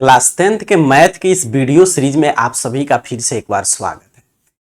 Class 10th के math के इस वीडियो सीरीज में आप सभी का फिर से एक बार स्वागत है।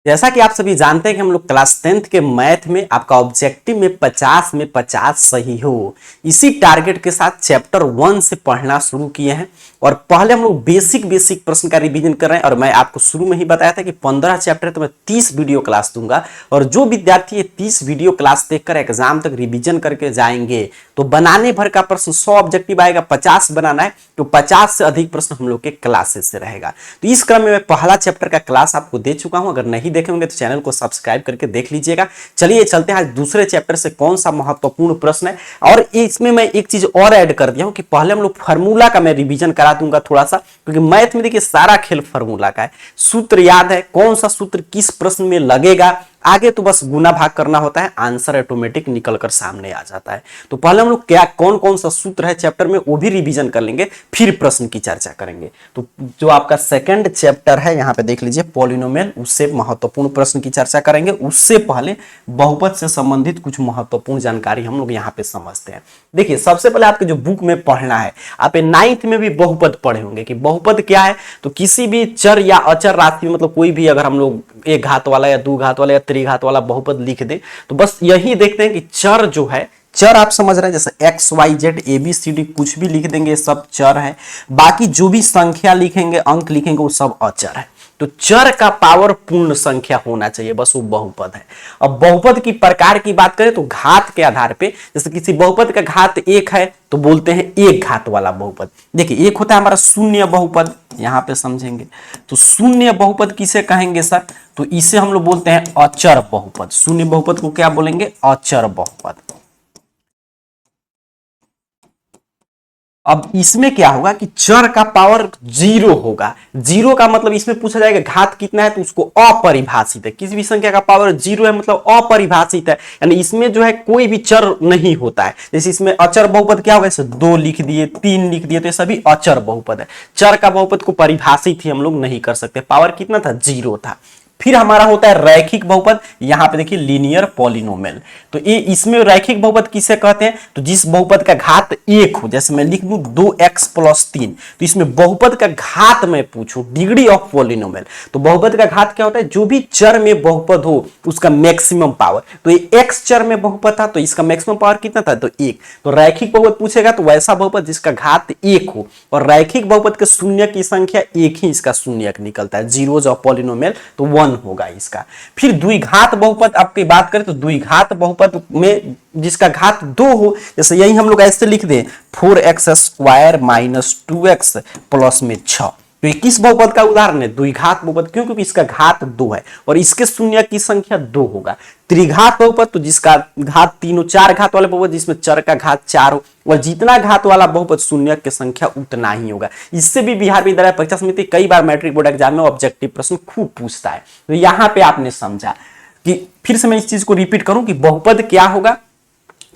जैसा कि आप सभी जानते हैं कि हम लोग क्लास 10th के मैथ में आपका ऑब्जेक्टिव में 50 में 50 सही हो, इसी टारगेट के साथ चैप्टर 1 से पढ़ना शुरू किए हैं। और पहले हम लोग बेसिक प्रश्न का रिवीजन कर रहे हैं। और मैं आपको शुरू में ही बताया था कि 15 चैप्टर तो मैं 30 वीडियो क्लास दूंगा, और जो विद्यार्थी ये 30 वीडियो क्लास देखकर एग्जाम तक रिवीजन करके जाएंगे तो बनाने भर का प्रश्न 100 ऑब्जेक्टिव आएगा, 50 बनाना है तो 50 से अधिक प्रश्न हम लोग के क्लासेस से रहेगा। तो इस क्रम में मैं पहला चैप्टर का क्लास आपको दे चुका हूं, अगर नहीं देखे होंगे तो चैनल को सब्सक्राइब करके देख लीजिएगा। चलिए चलते हैं आज दूसरे चैप्टर से कौन सा महत्वपूर्ण प्रश्न है। और इसमें मैं एक चीज और ऐड कर दिया हूं कि पहले हम लोग फार्मूला का मैं रिवीजन करा दूंगा थोड़ा सा, क्योंकि मैथ में देखिए सारा खेल फार्मूला का है। सूत्र याद है, कौन सा सूत्र किस प्रश्न में लगेगा, आगे तो बस गुना भाग करना होता है, आंसर ऑटोमेटिक निकल कर सामने आ जाता है। तो पहले हम लोग क्या कौन कौन सा सूत्र है चैप्टर में वो भी रिवीजन कर लेंगे, फिर प्रश्न की चर्चा करेंगे। तो जो आपका सेकंड चैप्टर है यहाँ पे देख लीजिए पॉलिनोमियल, उससे महत्वपूर्ण प्रश्न की चर्चा करेंगे। उससे पहले बहुपद से संबंधित कुछ महत्वपूर्ण जानकारी हम लोग यहाँ पे समझते हैं। देखिए सबसे पहले आपके जो बुक में पढ़ना है, आप 9th में भी बहुपद पढ़े होंगे कि बहुपद क्या है। तो किसी भी चर या अचर राशि में, मतलब कोई भी अगर हम लोग एक घात वाला या दो घात वाला या त्रिघात वाला बहुपद लिख दे तो बस यही देखते हैं कि चर जो है, चर आप समझ रहे हैं, जैसे X Y Z A B C D कुछ भी लिख देंगे सब चर है। बाकी जो भी संख्या लिखेंगे, अंक लिखेंगे, वो सब अचर है। तो चर का पावर पूर्ण संख्या होना चाहिए, बस वो बहुपद है। अब बहुपद की प्रकार की बात करें तो घात के आधार पे, जैसे किसी बहुपद का घात 1 है तो बोलते हैं एक घात वाला बहुपद। देखिए एक होता है हमारा शून्य बहुपद, यहां पे समझेंगे तो शून्य बहुपद किसे कहेंगे सर, तो इसे हम लोग बोलते हैं अचर बहुपद। शून्य बहुपद को क्या बोलेंगे, अचर बहुपद। अब इसमें क्या होगा कि चर का पावर 0 होगा। 0 का मतलब इसमें पूछा जाएगा घात कितना है तो उसको अपरिभाषित है। किसी भी संख्या का पावर 0 है मतलब अपरिभाषित है, यानी इसमें जो है कोई भी चर नहीं होता है। जैसे इसमें अचर बहुपद क्या होगा, जैसे 2 लिख दिए, 3 लिख दिए, तो ये सभी अचर बहुपद है। चर का बहुपद को परिभाषित ही हम लोग नहीं कर सकते, पावर कितना था, 0 था। फिर हमारा होता है रैखिक बहुपद, यहां पे देखिए लीनियर पॉलिनोमियल। तो ये इसमें रैखिक बहुपद किसे कहते हैं, तो जिस बहुपद का घात 1 हो, जैसे मैं लिख दूं 2x + 3, तो इसमें बहुपद का घात मैं पूछूं, डिग्री ऑफ पॉलिनोमियल, तो बहुपद का घात क्या होता है, जो भी चर में बहुपद हो उसका मैक्सिमम पावर। तो ये x चर में बहुपद था तो इसका मैक्सिमम पावर कितना था, तो 1। तो रैखिक बहुपद पूछेगा तो वैसा बहुपद जिसका घात 1 हो, और रैखिक बहुपद के शून्य की संख्या 1 ही इसका शून्य निकलता है, जीरोज ऑफ पॉलिनोमियल, तो 1 होगा इसका। फिर द्विघात बहुपद आपकी बात करें तो द्विघात बहुपद में जिसका घात 2 हो, जैसे यही हम लोग ऐसे लिख दें 4x² - 2x + 6, तो ये किस बहुपद का उदाहरण है, द्विघात बहुपद। क्यों, क्योंकि इसका घात 2 है और इसके शून्य की संख्या 2 होगा। त्रिघात बहुपद तो जिसका घात 3 हो, 4 घात वाले बहुपद जिसमें चर का घात 4 हो, और जितना घात वाला बहुपद शून्य की संख्या उतना ही होगा। इससे भी बिहार विद्यालय परीक्षा समिति कई बार मैट्रिक बोर्ड एग्जाम में ऑब्जेक्टिव प्रश्न खूब पूछता है। तो यहाँ पे आपने समझा कि फिर से मैं इस चीज को रिपीट करूं कि बहुपद क्या होगा,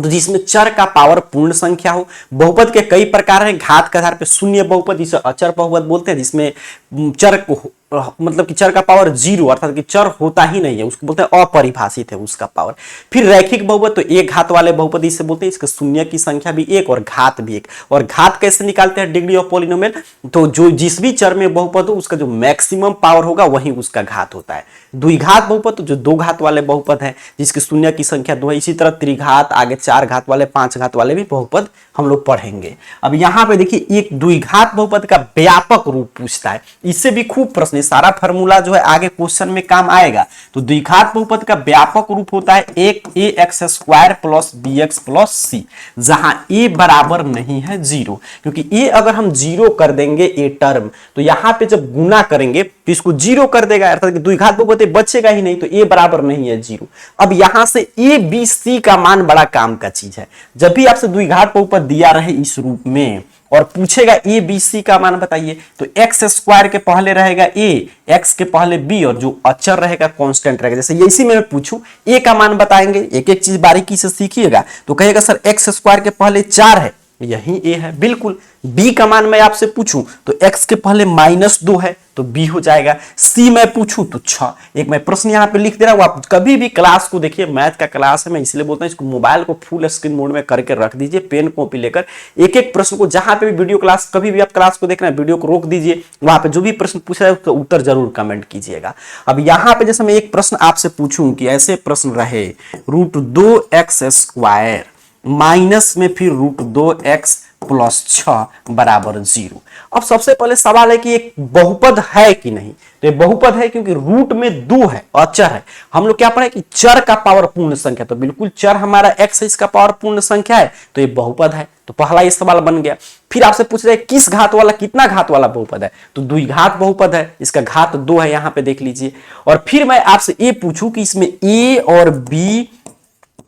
तो जिसमें चर का पावर पूर्ण संख्या हो। बहुपद के कई प्रकार हैं, घात के आधार पे शून्य बहुपद जिसे अचर बहुपद बोलते हैं, जिसमें चर को मतलब कि चर का पावर 0 अर्थात कि चर होता ही नहीं है, उसको बोलते हैं अपरिभाषित है उसका पावर। फिर रैखिक बहुपद तो एक घात वाले बहुपद इसे बोलते हैं, इसके शून्य की संख्या भी 1 और घात भी 1। और घात कैसे निकालते हैं, डिग्री ऑफ पॉलिनोमियल, तो जो जिस भी चर में बहुपद हो उसका जो मैक्सिमम पावर होगा वही उसका घात होता है। द्विघात बहुपद तो जो 2 घात वाले बहुपद है जिसके शून्य की संख्या 2 है। इसी तरह त्रिघात, आगे 4 घात वाले, 5 घात वाले भी बहुपद हम लोग पढ़ेंगे। अब यहाँ पे देखिए एक द्विघात बहुपद का व्यापक रूप पूछता है, इससे भी खूब प्रश्न, सारा फार्मूला जो है आगे क्वेश्चन में काम आएगा। तो द्विघात बहुपद का व्यापक रूप होता है ax² + bx + c, जहां a बराबर नहीं है 0, क्योंकि a अगर हम 0 कर देंगे a टर्म, तो यहां पे जब गुना करेंगे तो इसको 0 कर देगा, अर्थात कि द्विघात बहुपद बचेगा ही नहीं, तो a बराबर नहीं है 0। अब यहां से a b c का मान बड़ा काम का चीज है। जब भी आपसे द्विघात बहुपद दिया रहे इस रूप में और पूछेगा ए बी सी का मान बताइए, तो x² के पहले रहेगा a, x के पहले b, और जो अचर रहेगा कांस्टेंट रहेगा। जैसे इसी में मैं पूछूं a का मान बताएंगे, एक एक चीज बारीकी से सीखिएगा। तो कहेगा सर x² के पहले 4 है यही ए है बिल्कुल। बी का मान मैं आपसे पूछूं तो x के पहले -2 है तो बी हो जाएगा। सी मैं पूछूं तो 6। एक मैं प्रश्न यहाँ पे लिख दे रहा हूं, आप कभी भी क्लास को देखिए, मैथ का क्लास है, मैं इसलिए बोलता हूं इसको मोबाइल को फुल स्क्रीन मोड में करके रख दीजिए, पेन कॉपी लेकर एक एक प्रश्न को, जहां पे भी वीडियो क्लास, कभी भी आप क्लास को देख रहे हैं वीडियो को रोक दीजिए, वहां पे जो भी प्रश्न पूछा है उसका उत्तर जरूर कमेंट कीजिएगा। अब यहाँ पे जैसे मैं एक प्रश्न आपसे पूछूं कि ऐसे प्रश्न रहे √2x² माइनस में फिर √2x प्लस 6 बराबर 0। अब सबसे पहले सवाल है कि एक बहुपद है कि नहीं, तो ये बहुपद है क्योंकि रूट में 2 है, अचर है। हम लोग क्या पढ़े कि चर का पावर पूर्ण संख्या, तो बिल्कुल चर हमारा x है, इसका पावर पूर्ण संख्या है, तो ये बहुपद है। तो पहला ये सवाल बन गया। फिर आपसे पूछ रहे किस घात वाला, कितना घात वाला बहुपद है, तो द्विघात बहुपद है, इसका घात 2 है, यहां पे देख लीजिए। और फिर मैं आपसे ये पूछूं कि इसमें a और b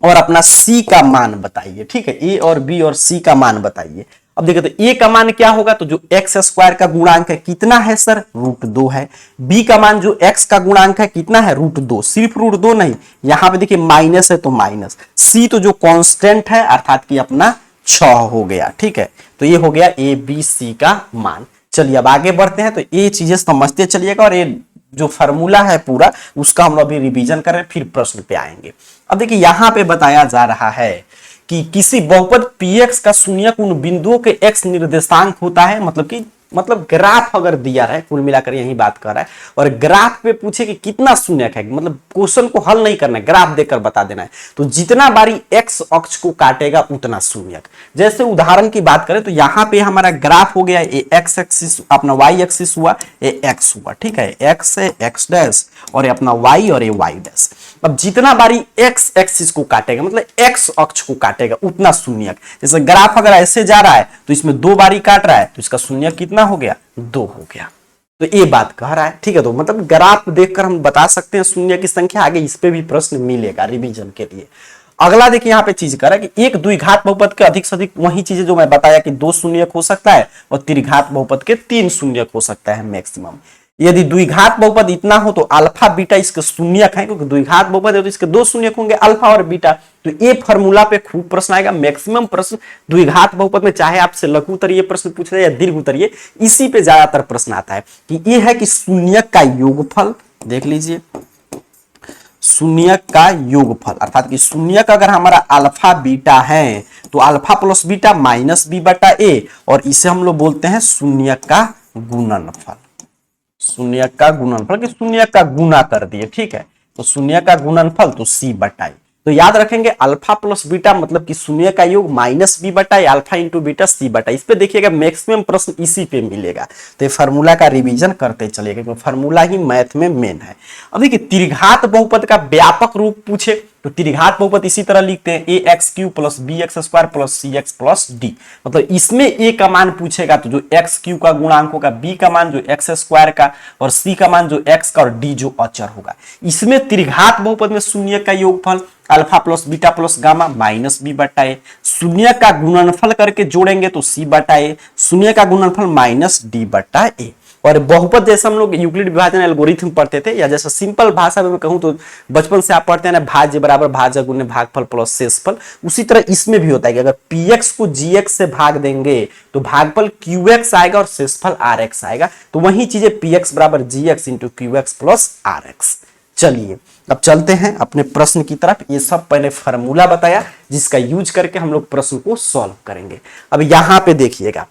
और अपना c का मान बताइए, ठीक है, a और b और c का मान बताइए। अब देखिए तो a का मान क्या होगा, तो जो x² का गुणांक है कितना है सर, √2 है। b का मान जो x का गुणांक है कितना है, √2, सिर्फ √2 नहीं, यहां पे देखिए माइनस है तो माइनस। c तो जो कांस्टेंट है अर्थात कि अपना 6 हो गया, ठीक है। तो ये हो गया a b c का मान। चलिए अब आगे बढ़ते हैं, तो ये चीजें समझते चलिएगा, और ये जो फार्मूला है पूरा उसका हम लोग अभी रिवीजन कर रहे हैं, फिर प्रश्न पे आएंगे। अब देखिए यहां पे बताया जा रहा है कि किसी बहुपद px का शून्यक उन बिंदुओं के x निर्देशांक होता है, मतलब ग्राफ अगर दिया है, कुल मिलाकर यही बात कर रहा है, और ग्राफ पे पूछे कि कितना शून्यक है, मतलब क्वेश्चन को हल नहीं करना है, ग्राफ देकर बता देना है, तो जितना बारी x अक्ष को काटेगा उतना शून्यक। जैसे उदाहरण की बात करें तो यहाँ पे हमारा ग्राफ हो गया, ये x एक्सिस अपना y एक्सिस हुआ, ये x हुआ, ठीक है, x है x डैश और ये अपना y और ये y डैश। अब जितना बारी x एक्सिस को काटेगा, मतलब x अक्ष को काटेगा, उतना शून्यक। जैसे ग्राफ अगर ऐसे जा रहा है तो इसमें 2 बारी काट रहा है, तो इसका शून्यक कितना हो गया, 2 हो गया। तो ये बात कह रहा है, ठीक है। तो मतलब ग्राफ देखकर हम बता सकते हैं शून्य की संख्या। आगे इस पे भी प्रश्न मिलेगा रिवीजन के लिए। अगला देखिए यहाँ पे चीज कर रहा है कि एक द्विघात बहुपद के अधिक से अधिक वही चीजें जो मैं बताया कि 2 शून्यक हो सकता है, और त्रिघात बहुपद के 3 शून्यक हो सकता है मैक्सिमम। यदि द्विघात बहुपद इतना हो तो अल्फा बीटा इसके शून्यक है, क्योंकि द्विघात बहुपद है तो इसके 2 शून्यक होंगे, अल्फा और बीटा। तो ये फार्मूला पे खूब प्रश्न आएगा। मैक्सिमम प्रश्न द्विघात बहुपद में, चाहे आपसे लघु उत्तरीय प्रश्न पूछ रहे या दीर्घ उत्तरीय, इसी पे ज्यादातर प्रश्न आता है कि ये है कि शून्यक का योगफल, देख लीजिए शून्यक का योगफल, अर्थात कि शून्यक अगर हमारा अल्फा बीटा है तो alpha plus beta minus B बटा ए, और इसे हम लोग बोलते हैं शून्यक का गुणनफल। शून्यक का गुणनफल कि शून्यक का गुना कर दिए, ठीक है। तो शून्य का गुणनफल तो सी बटा ए। तो याद रखेंगे अल्फा प्लस बीटा मतलब कि शून्य का योग माइनस बी बटा ए, अल्फा इंटू बीटा सी बटा। इस पे देखिएगा मैक्सिमम प्रश्न इसी पे मिलेगा। तो ये फार्मूला का रिवीजन करते चलिएगा, क्योंकि फार्मूला ही मैथ में मेन है। अब देखिए त्रिघात बहुपद का व्यापक रूप पूछे तो त्रिघात बहुपद इसी तरह लिखते हैं, ax³ plus bx² plus cx plus d। मतलब इसमें a का मान पूछेगा तो जो x³ का गुणांक होगा, b का मान जो x² का, और c का मान जो x का, और d जो अचर होगा। इसमें त्रिघात बहुपद में शून्य का योगफल alpha plus beta plus gamma minus B बटा ए, शून्य का गुणनफल करके जोड़ेंगे तो सी बटा ए, शून्य का गुणनफल माइनस डी बटा ए। और बहुपद जैसे हम लोग यूक्लिड विभाजन एल्गोरिथम पढ़ते थे, या जैसा सिंपल भाषा में मैं कहूं तो बचपन से आप पढ़ते हैं ना, भाज्य बराबर भाजक गुने भागफल प्लस शेषफल, उसी तरह इसमें भी होता है कि अगर px को gx से भाग देंगे तो भागफल qx आएगा और शेषफल rx आएगा। तो वही चीजें px बराबर gx into qx plus rx। चलिए अब चलते हैं अपने प्रश्न की तरफ। ये सब पहले फार्मूला बताया जिसका यूज करके हम लोग प्रश्न को सॉल्व करेंगे। अब यहां पे देखिएगा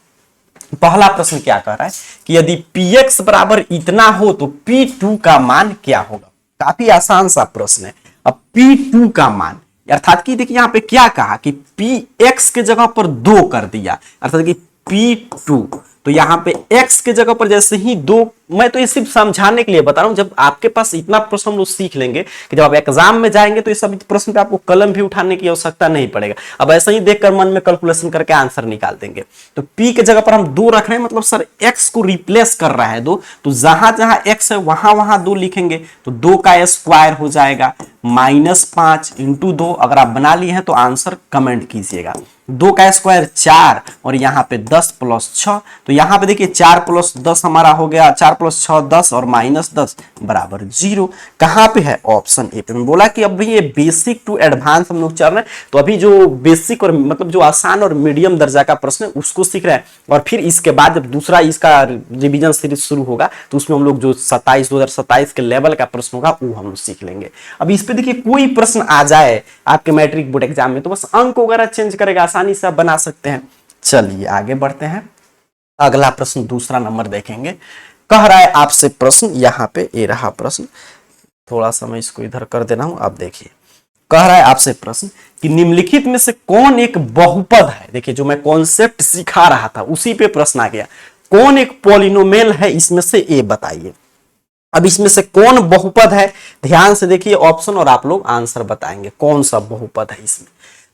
पहला प्रश्न क्या कह रहा है कि यदि px बराबर इतना हो तो p2 का मान क्या होगा। काफी आसान सा प्रश्न है। अब p2 का मान अर्थात कि देखिए यहां पे क्या कहा कि px के जगह पर 2 कर दिया, अर्थात कि p2, तो यहां पे x के जगह पर जैसे ही 2, मैं तो ये सिर्फ समझाने के लिए बता रहा हूं। जब आपके पास इतना प्रश्न हम लोग सीख लेंगे कि जब आप एग्जाम में जाएंगे तो ये सब प्रश्न पे आपको कलम भी उठाने की आवश्यकता नहीं पड़ेगा। अब ऐसे ही देखकर मन में कैलकुलेशन करके आंसर निकाल देंगे। तो p के जगह पर हम 2 रख रहे हैं, मतलब सर x को रिप्लेस कर रहा है 2, तो जहां जहां x है वहां वहां 2 लिखेंगे, तो 2 का स्क्वायर हो जाएगा -5 इंटू 2। अगर आप बना लिए हैं तो आंसर कमेंट कीजिएगा। 2 का स्क्वायर 4 और यहाँ पे 10 प्लस 6, तो यहाँ पे देखिए 4 प्लस 10 हमारा हो गया, 4 प्लस 6 10 और माइनस 10 बराबर 0। कहाँ पे है? ऑप्शन ए पे। मैं बोला कि अभी ये बेसिक टू एडवांस हम लोग चल रहे हैं, तो अभी जो बेसिक और मतलब जो आसान और मीडियम दर्जा का प्रश्न है उसको सीख रहे हैं, और फिर इसके बाद जब दूसरा इसका रिवीजन सीरीज शुरू होगा तो उसमें हम लोग जो 2027 के लेवल का प्रश्न होगा वो हम लोग सीख लेंगे। अब इस पे देखिए कोई प्रश्न आ जाए आपके मैट्रिक बोर्ड एग्जाम में तो बस अंक वगैरह चेंज करेगा, आसानी से आप बना सकते हैं। चलिए आगे बढ़ते हैं, अगला प्रश्न दूसरा नंबर देखेंगे। कह रहा है आपसे प्रश्न, यहाँ पे ये रहा प्रश्न, थोड़ा सा मैं इसको इधर कर दे रहा हूं, आप देखिए। कह रहा है आपसे प्रश्न कि निम्नलिखित में से कौन एक बहुपद है। देखिए जो मैं कॉन्सेप्ट सिखा रहा था उसी पे प्रश्न आ गया, कौन एक पॉलिनोमियल है इसमें से ए बताइए। अब इसमें से कौन बहुपद है, ध्यान से देखिए ऑप्शन और आप लोग आंसर बताएंगे कौन सा बहुपद है इसमें।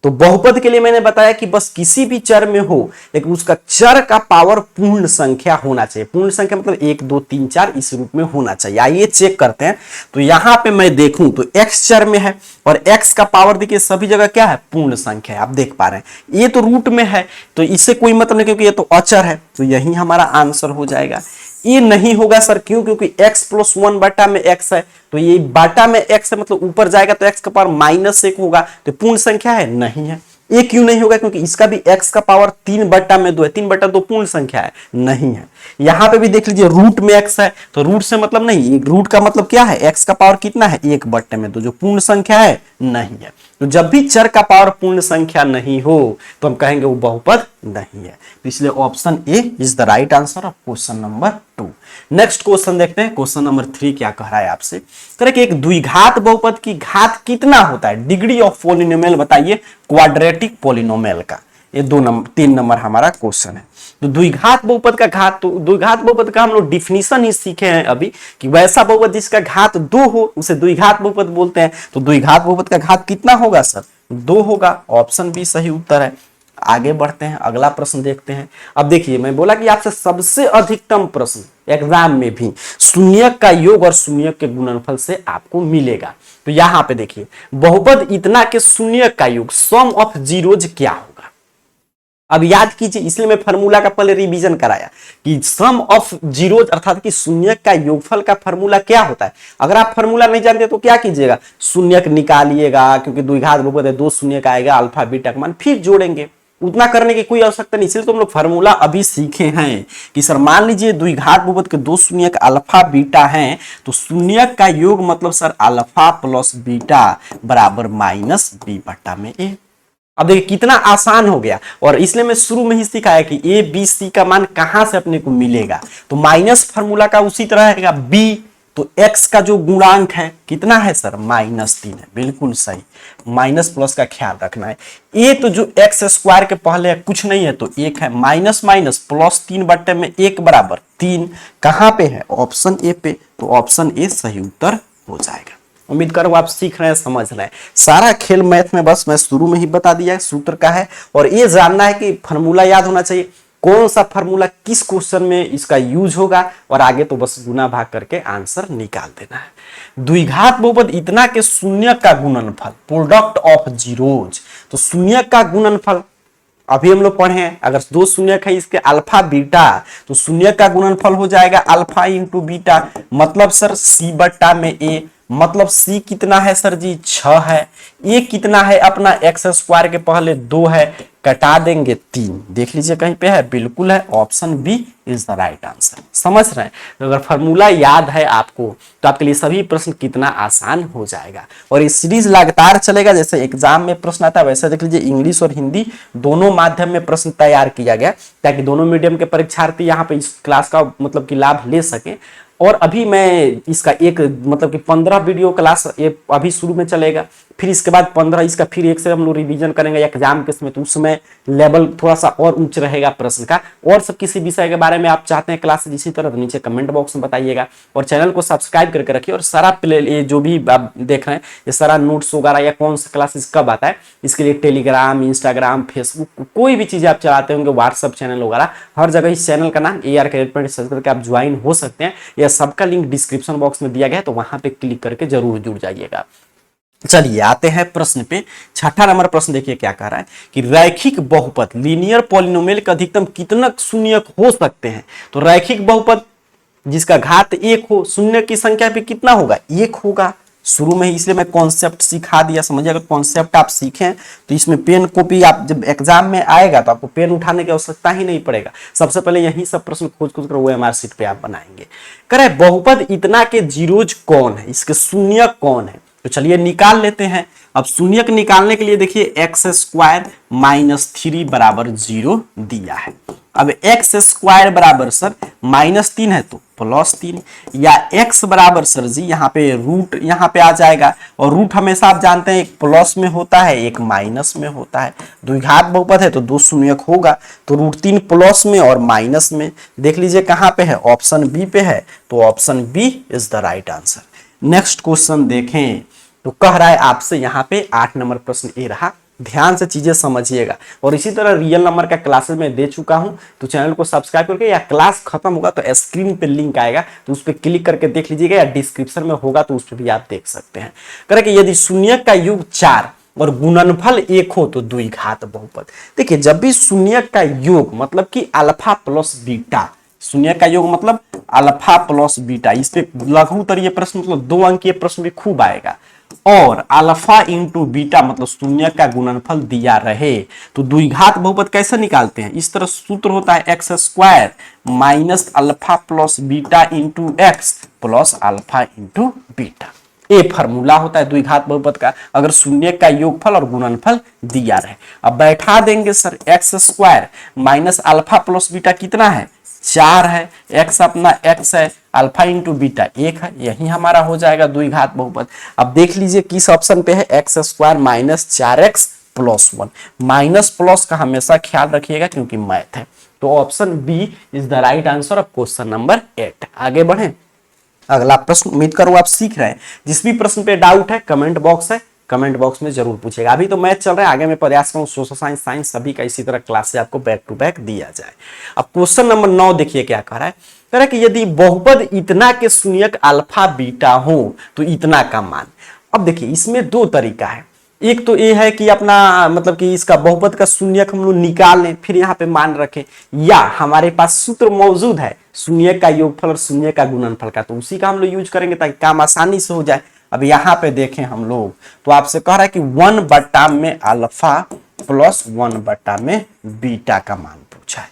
तो बहुपद के लिए मैंने बताया कि बस किसी भी चर में हो लेकिन उसका चर का पावर पूर्ण संख्या होना चाहिए। पूर्ण संख्या मतलब 1 2 3 4 इस रूप में होना चाहिए। आइए चेक करते हैं। तो यहां पे मैं देखूं तो x चर में है और x का पावर देखिए सभी जगह क्या है? पूर्ण संख्या है। आप देख पा रहे हैं ये तो रूट में है तो इससे कोई मतलब नहीं क्योंकि ये तो अचर है, तो यही हमारा आंसर हो जाएगा। ये नहीं होगा सर, क्यों? क्योंकि x प्लस 1 बटा में x है, तो ये बाटा में x है मतलब ऊपर जाएगा तो x का पावर -1 होगा, तो पूर्ण संख्या है? नहीं है। ये क्यों नहीं होगा? क्योंकि इसका भी x का पावर 3 बटा में 2 है, 3 बटा 2 पूर्ण संख्या है? नहीं है। यहां पे भी देख लीजिए रूट में x है, तो रूट से मतलब नहीं, रूट का मतलब क्या है? x का पावर कितना है? 1 बटे में 2, जो पूर्ण संख्या है? नहीं है। तो जब भी चर का पावर पूर्ण संख्या नहीं हो तो हम कहेंगे वो बहुपद नहीं है। तो इसलिए option A is the right answer of question number 2। Next question देखते हैं, क्वेश्चन नंबर 3 क्या कह रहा है आपसे। कह रहा है कि एक द्विघात बहुपद की घात कितना होता है? डिग्री ऑफ पॉलिनोमियल बताइए क्वाड्रेटिक पॉलिनोमियल का। ये 3 नंबर हमारा क्वेश्चन है। तो द्विघात बहुपद का घात, तो द्विघात बहुपद का हम लोग डिफिनीशन ही सीखे हैं अभी कि वैसा बहुपद जिसका घात 2 हो उसे द्विघात बहुपद बोलते हैं। तो द्विघात बहुपद का घात कितना होगा सर? 2 होगा। ऑप्शन बी सही उत्तर है। आगे बढ़ते हैं, अगला प्रश्न देखते हैं। अब देखिए मैं बोला कि आपसे सबसे अधिकतम प्रश्न एग्जाम में भी शून्यक का योग और शून्यक के गुणनफल से आपको मिलेगा। तो यहां पे देखिए बहुपद इतना के शून्यक का योग सम ऑफ जीरोज क्या होगा? अब याद कीजिए, इसलिए मैं फार्मूला का पहले रिवीजन कराया कि सम ऑफ जीरोज अर्थात कि शून्यक का योगफल का फार्मूला क्या होता है। अगर आप फार्मूला नहीं जानते तो क्या कीजिएगा, शून्यक निकालिएगा, क्योंकि द्विघात बहुपद है 2 शून्यक आएगा, अल्फा बीटा का मान फिर जोड़ेंगे। उतना करने की कोई आवश्यकता नहीं, इसलिए तो हम लोग फार्मूला अभी सीखे हैं कि सर मान लीजिए द्विघात बहुपद के 2 शून्यक अल्फा बीटा हैं, तो शून्यक का योग मतलब सर अल्फा प्लस बीटा बराबर माइनस बी बटा में ए। अब देखिए कितना आसान हो गया, और इसलिए मैं शुरू में ही सिखाया कि ए बी सी का मान कहां से अपने को मिलेगा। तो माइनस फार्मूला का उसी तरह है बी, तो x का जो गुणांक है कितना है सर? -3 है। बिल्कुल सही, माइनस प्लस का ख्याल रखना है। ए तो जो x स्क्वायर के पहले है कुछ नहीं है तो 1 है, माइनस माइनस प्लस 3 बटे में 1 बराबर 3। कहां पे है? ऑप्शन ए पे। तो ऑप्शन ए सही उत्तर हो जाएगा। उम्मीद करो आप सीख रहे हैं, समझ रहे हैं। सारा खेल मैथ में बस मैं शुरू में ही बता दिया सूत्र का है, और ये जानना है कि फार्मूला याद होना चाहिए, कौन सा फार्मूला किस क्वेश्चन में इसका यूज होगा, और आगे तो बस गुना भाग करके आंसर निकाल देना है। द्विघात बहुपद इतना के शून्य का गुणनफल प्रोडक्ट ऑफ जीरोज, तो शून्य का गुणनफल अभी हम लोग पढ़े हैं, अगर 2 शून्यक है इसके अल्फा बीटा तो शून्य का गुणनफल हो जाएगा अल्फा इंटू बीटा, मतलब सर सी बट्टा में ए, मतलब सी कितना है सर जी? 6 है। ये कितना है अपना? एक्स स्क्वायर के पहले 2 है, कटा देंगे 3। देख लीजिए कहीं पे है? बिल्कुल है, option B is the right answer. समझ रहे हैं? तो अगर फार्मूला याद है आपको तो आपके लिए सभी प्रश्न कितना आसान हो जाएगा, और ये सीरीज लगातार चलेगा। जैसे एग्जाम में प्रश्न आता है वैसे देख लीजिए इंग्लिश और हिंदी दोनों माध्यम में प्रश्न तैयार किया गया ताकि दोनों मीडियम के परीक्षार्थी यहाँ पे इस क्लास का मतलब कि लाभ ले सके। और अभी मैं इसका एक मतलब कि 15 वीडियो क्लास ये अभी शुरू में चलेगा, फिर इसके बाद 15 इसका फिर एक से हम लोग रिवीजन करेंगे एग्जाम के समय, तो उसमें लेवल थोड़ा सा और ऊंच रहेगा प्रश्न का। और सब किसी विषय के बारे में आप चाहते हैं क्लास इसी तरह तो नीचे कमेंट बॉक्स में बताइएगा, और चैनल को सब्सक्राइब करके रखिए। और सारा प्ले ये जो भी आप देख रहे हैं ये सारा नोट्स वगैरह या कौन सा क्लासेस कब आता है इसके लिए टेलीग्राम, इंस्टाग्राम, फेसबुक, कोई भी चीजें आप चलाते होंगे, व्हाट्सअप चैनल वगैरह, हर जगह इस चैनल का नाम AR कैरियर पॉइंट सर्च करके आप ज्वाइन हो सकते हैं। यह सबका लिंक डिस्क्रिप्शन बॉक्स में दिया गया है, तो वहां पे क्लिक करके जरूर जुड़ जाइएगा। चलिए आते हैं प्रश्न पे। छठा नंबर प्रश्न देखिए क्या कह रहा है कि रैखिक बहुपद लीनियर पॉलिनोमियल का अधिकतम कितना शून्यक हो सकते हैं। तो रैखिक बहुपद जिसका घात एक हो, शून्य की संख्या पे कितना होगा, एक होगा। शुरू में ही इसलिए मैं कॉन्सेप्ट सिखा दिया, समझिए। अगर कॉन्सेप्ट आप सीखें तो इसमें पेन कॉपी, आप जब एग्जाम में आएगा तो आपको पेन उठाने की आवश्यकता ही नहीं पड़ेगा। सबसे पहले यही सब प्रश्न खोज खोज कर OMR शीट पे आप बनाएंगे। करे बहुपद इतना के जीरोज कौन है, इसके शून्य कौन है। तो चलिए निकाल लेते हैं। अब शून्यक निकालने के लिए देखिए एक्स स्क्वायर माइनस 3 बराबर 0 दिया है। अब एक्स स्क्वायर बराबर सर -3 है तो +3, या x बराबर सर जी यहाँ पे रूट यहाँ पे आ जाएगा, और रूट हमेशा आप जानते हैं एक प्लस में होता है एक माइनस में होता है। द्विघात बहुपद है तो दो शून्यक होगा, तो √3 प्लस में और माइनस में। देख लीजिए कहाँ पे है, ऑप्शन बी पे है, तो option B is the right answer. Next question देखें तो कह रहा है आपसे यहाँ पे 8 नंबर प्रश्न ए रहा। ध्यान से चीजें समझिएगा, और इसी तरह रियल नंबर का क्लासेस में दे चुका हूं, तो चैनल को सब्सक्राइब करके, या क्लास खत्म होगा तो स्क्रीन पे लिंक आएगा तो उस पर क्लिक करके देख लीजिएगा, या डिस्क्रिप्शन में होगा तो उस पर भी आप देख सकते हैं। करें कि यदि शून्यक का योग 4 और गुणनफल 1 हो तो द्विघात बहुपद। देखिए जब भी शून्यक का योग मतलब कि अल्फा प्लस बीटा, शून्य का योग मतलब अल्फा प्लस बीटा, इस पे लघु उत्तरीय प्रश्न मतलब 2 अंकीय प्रश्न भी खूब आएगा, और अल्फा इंटू बीटा मतलब शून्य का गुणनफल दिया रहे तो द्विघात बहुपद कैसे निकालते हैं। इस तरह सूत्र होता है X square minus alpha plus beta into x plus alpha into beta. ये फॉर्मूला होता है द्विघात बहुपद का, अगर शून्य का योगफल और गुणनफल दिया रहे। अब बैठा देंगे sir x square minus alpha plus beta कितना है, 4 है, x अपना x है, अल्फा इंटू बीटा 1 है, यही हमारा हो जाएगा द्विघात बहुपद। अब देख लीजिए किस ऑप्शन पे है, X square minus 4x plus 1। Minus plus का हमेशा ख्याल रखिएगा क्योंकि मैथ है, तो option B is the right answer of question number 8। आगे बढ़े, अगला प्रश्न उम्मीद करूं आप सीख रहे हैं। जिस भी प्रश्न पे डाउट है कमेंट बॉक्स है, कमेंट बॉक्स में जरूर पूछेगा। अभी तो मैथ चल रहा है, आगे मैं प्रयास करूं सोशल साइंस, साइंस सभी का इसी तरह क्लास से आपको बैक टू बैक दिया जाए। अब क्वेश्चन नंबर 9 देखिए क्या कह रहा है, कह रहा है कि यदि बहुपद इतना के शून्यक अल्फा बीटा हो तो इतना का मान। अब देखिए इसमें 2 तरीका है, एक तो ये है कि अपना मतलब कि इसका बहुपद का शून्यक हम लोग निकाल लें फिर यहाँ पे मान रखें, या हमारे पास सूत्र मौजूद है शून्य का योगफल और शून्य का गुणनफल का, तो उसी का हम लोग यूज करेंगे ताकि काम आसानी से हो जाए। अब यहाँ पे देखें हम लोग तो आपसे कह रहा है कि 1 बट्टा में अल्फा प्लस 1 बट्टा में बीटा का मान पूछा है।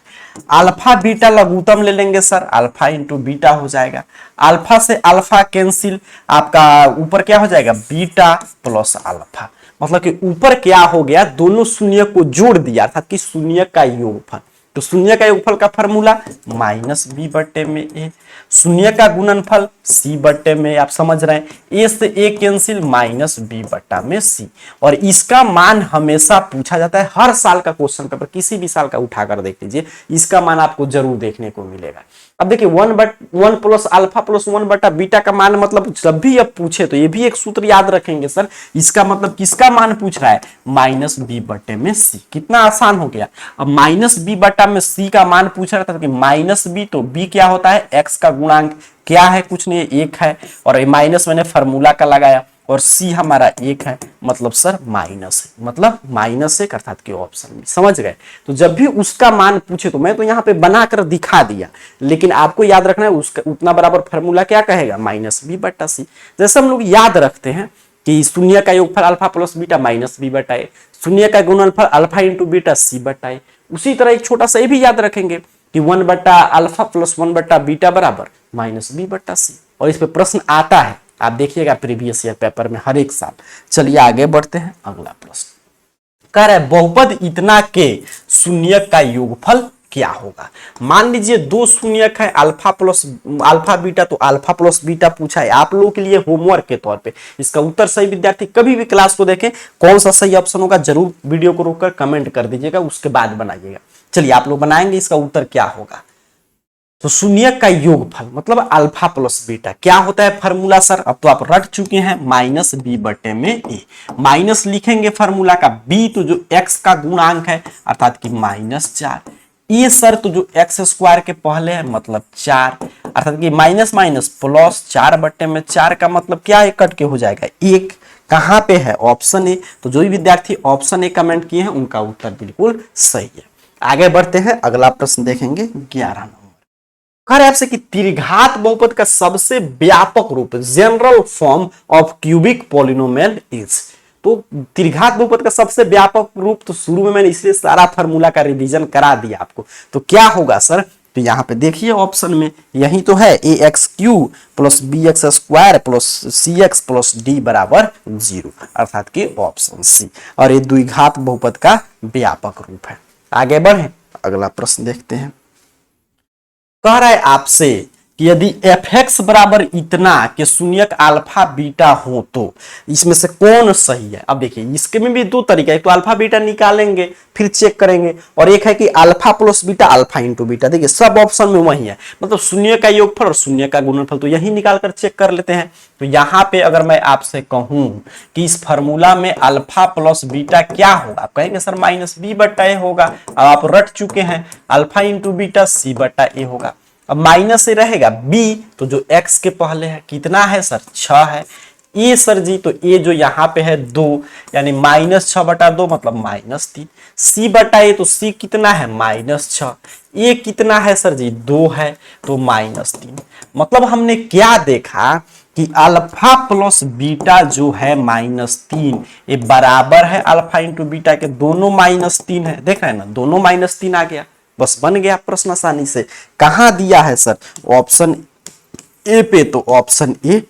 अल्फा बीटा लघुत्तम ले लेंगे सर, अल्फा इंटू बीटा हो जाएगा, अल्फा से अल्फा कैंसिल, आपका ऊपर क्या हो जाएगा बीटा प्लस अल्फा, मतलब कि ऊपर क्या हो गया दोनों शून्य को जोड़ दिया अर्थात कि शून्य का योगफल। तो शून्य का योगफल का फॉर्मूला माइनस बी बट्टे में ए, शून्य का गुणनफल सी बट्टे में, आप समझ रहे हैं ए से ए कैंसिल माइनस बी बट्टा में सी। और इसका मान हमेशा पूछा जाता है, हर साल का क्वेश्चन पेपर किसी भी साल का उठाकर देख लीजिए, इसका मान आपको जरूर देखने को मिलेगा। अब देखिए 1 प्लस अल्फा प्लस 1 बटा बीटा का मान मतलब जब भी अब पूछे तो ये भी एक सूत्र याद रखेंगे सर, इसका मतलब किसका मान पूछ रहा है माइनस बी बट्टे में सी। कितना आसान हो गया। अब माइनस बी बट्टा में सी का मान पूछ रहा था कि माइनस बी, तो बी क्या होता है एक्स का गुणांक, क्या है कुछ नहीं 1 है, और माइनस मैंने फॉर्मूला का लगाया, और सी हमारा 1 है मतलब सर माइनस है, मतलब -1 अर्थात कि ऑप्शन में, समझ गए। तो जब भी उसका मान पूछे तो मैं तो यहाँ पे बनाकर दिखा दिया, लेकिन आपको याद रखना है उसका उतना बराबर फॉर्मूला क्या कहेगा माइनस बी बट्टा सी। जैसे हम लोग याद रखते हैं कि शून्य का योगफल alpha plus beta minus B बट्टा ए, शून्य का गुणनफल अल्फा इंटू बीटा सी बट्टा ए। उसी तरह एक छोटा सा ये भी याद रखेंगे कि 1 बट्टा अल्फा प्लस 1 बट्टा बीटा बराबर माइनस बी बट्टा सी। और इस पे प्रश्न आता है, आप देखिएगा प्रीवियस ईयर पेपर में हर एक साल। चलिए आगे बढ़ते हैं, अगला प्रश्न कह रहा है बहुपद इतना के शून्यक का योगफल क्या होगा। मान लीजिए 2 शून्यक है अल्फा प्लस अल्फा बीटा, तो अल्फा प्लस बीटा पूछा है आप लोगों के लिए होमवर्क के तौर पे। इसका उत्तर सही विद्यार्थी कभी भी क्लास को देखें कौन सा सही ऑप्शन होगा जरूर वीडियो को रोककर कमेंट कर दीजिएगा, उसके बाद बनाइएगा। चलिए आप लोग बनाएंगे, इसका उत्तर क्या होगा। तो शून्यक का योगफल मतलब अल्फा प्लस बीटा क्या होता है फॉर्मूला सर, अब तो आप रट चुके हैं माइनस बी बटे में ए। माइनस लिखेंगे फॉर्मूला का, बी तो जो एक्स का गुणांक है अर्थात कि -4, ए सर तो जो एक्स स्क्वायर के पहले है मतलब 4, अर्थात कि माइनस माइनस प्लस 4/4 का मतलब क्या है, कट के हो जाएगा 1। कहां पे है, ऑप्शन ए। तो जो भी विद्यार्थी ऑप्शन ए कमेंट किए हैं उनका उत्तर बिल्कुल सही है। आगे बढ़ते हैं, अगला प्रश्न देखेंगे 11 नंबर। कह रहे आपसे कि त्रिघात बहुपद का सबसे व्यापक रूप, general form of cubic polynomial is. तो त्रिघात बहुपद का सबसे व्यापक रूप, तो शुरू में मैंने इसलिए सारा फार्मूला का रिवीजन करा दिया आपको। तो क्या होगा सर, तो यहां पे देखिए ऑप्शन में यही तो है, A X cube plus B X square plus C X plus D बराबर 0, अर्थात कि ऑप्शन सी। और ये द्विघात बहुपद का व्यापक रूप है। आगे बढ़े, अगला प्रश्न देखते हैं। कह रहा है आपसे कि यदि एफ एक्स बराबर इतना के शून्यक अल्फा बीटा हो तो इसमें से कौन सही है। अब देखिए इसके में भी दो तरीका है, एक तो अल्फा बीटा निकालेंगे फिर चेक करेंगे, और एक है कि alpha plus beta alpha into beta. देखिए सब ऑप्शन में वही है, मतलब शून्य का योगफल और शून्य का गुणनफल, तो यही निकाल कर चेक कर लेते हैं। तो यहाँ पे अगर मैं आपसे कहूं कि इस फॉर्मूला में अल्फा प्लस बीटा क्या होगा, आप कहेंगे सर माइनस बी बट्टा ए होगा। अब आप रट चुके हैं, अल्फा इंटू बीटा सी बट्टा ए होगा। अब माइनस से रहेगा b, तो जो x के पहले है कितना है सर 6 है। ए सर जी, तो ए जो यहाँ पे है 2, यानी -6/2 मतलब -3। c बटा ए, तो c कितना है -6। ए कितना है सर जी 2 है, तो -3। मतलब हमने क्या देखा कि अल्फा प्लस बीटा जो है -3, ये बराबर है अल्फा इंटू बीटा के, दोनों -3 है। देख रहे हैं ना, दोनों -3 आ गया, बस बन गया प्रश्न आसानी से। कहां दिया है सर, ऑप्शन ए पे। तो option A